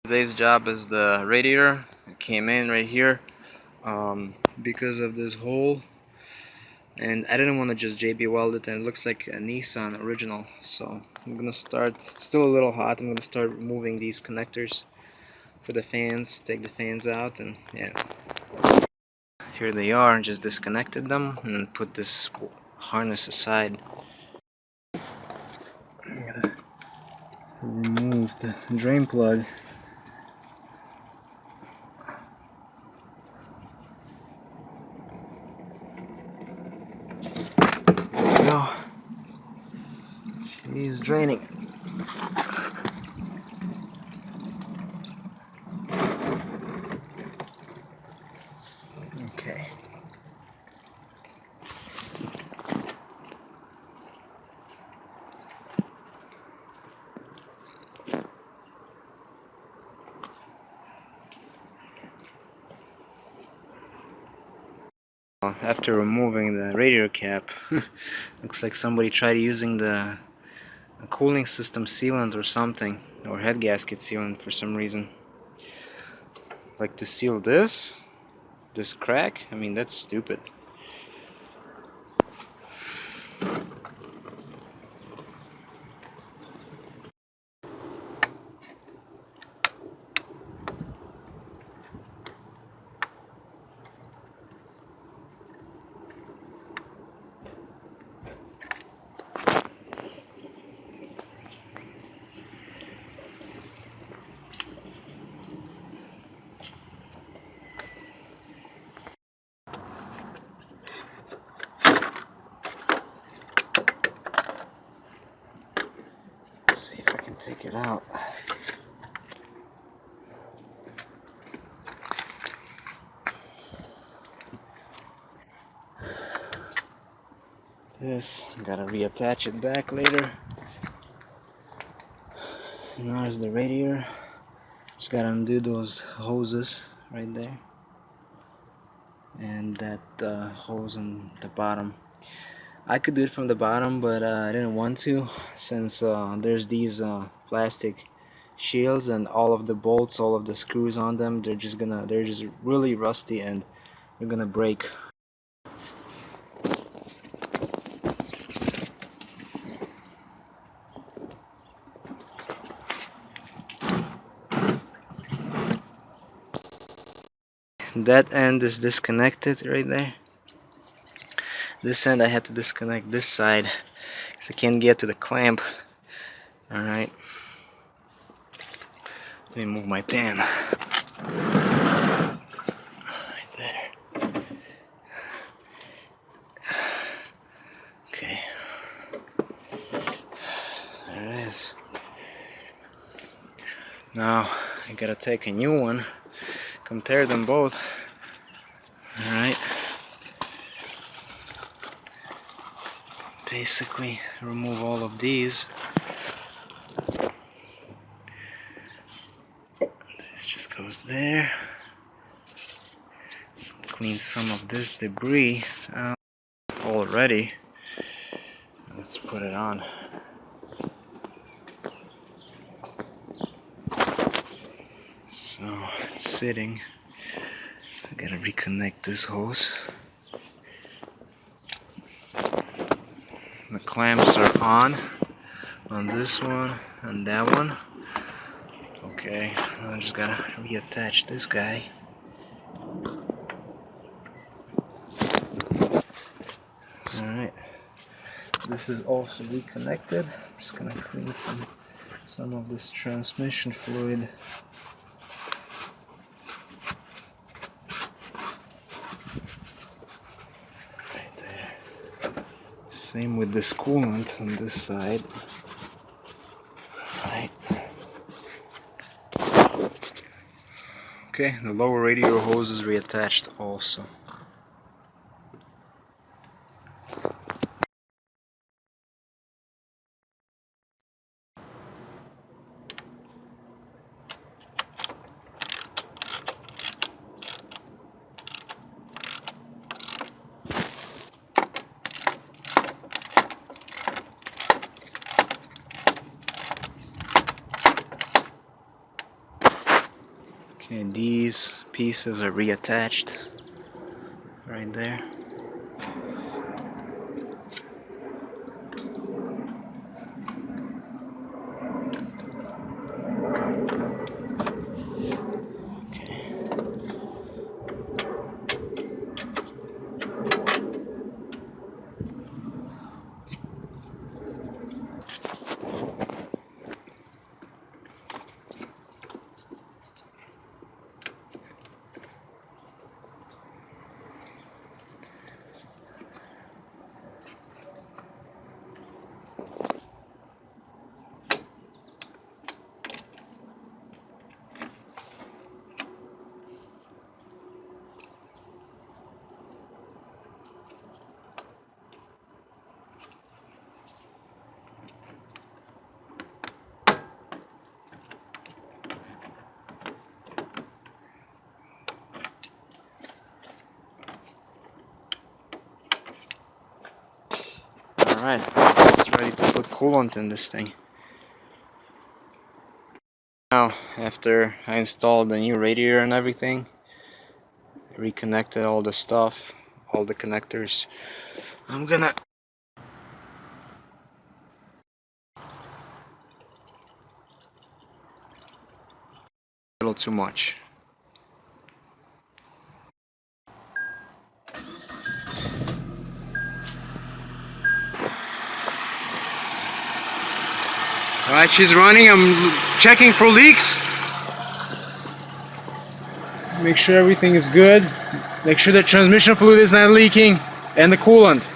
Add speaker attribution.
Speaker 1: Today's job is the radiator. It came in right here because of this hole, and I didn't want to just JB weld it, and it looks like a Nissan original. So I'm gonna start. It's still a little hot. I'm gonna start removing these connectors for the fans. Take the fans out, and yeah. Here they are. Just disconnected them and put this harness aside. I'm gonna remove the drain plug. There we go. She's draining. Okay. After removing the radiator cap, looks like somebody tried using the cooling system sealant or something, or head gasket sealant for some reason. Like to seal this crack? I mean, that's stupid. Let's see if I can take it out. This, gotta reattach it back later. And there's the radiator. Just gotta undo those hoses right there. And that hose on the bottom. I could do it from the bottom, but I didn't want to, since there's these plastic shields and all of the bolts, all of the screws on them, they're just really rusty and they're gonna break. That end is disconnected right there. This end I had to disconnect this side because I can't get to the clamp. Alright. Let me move my pan. Right there. Okay. There it is. Now I gotta take a new one, compare them both. Alright. Basically remove all of these. This just goes there. Let's clean some of this debris out already. Let's put it on. So it's sitting. I gotta reconnect this hose. The clamps are on this one and that one. Okay, I just gotta reattach this guy. Alright, this is also reconnected. I'm just gonna clean some of this transmission fluid. Right there. Same with this coolant on this side. Right. Okay, the lower radiator hose is reattached also. Okay, these pieces are reattached right there. Alright, it's ready to put coolant in this thing. Now, after I installed the new radiator and everything, reconnected all the stuff, all the connectors, I'm gonna a little too much. Alright, she's running. I'm checking for leaks. Make sure everything is good. Make sure the transmission fluid is not leaking and the coolant.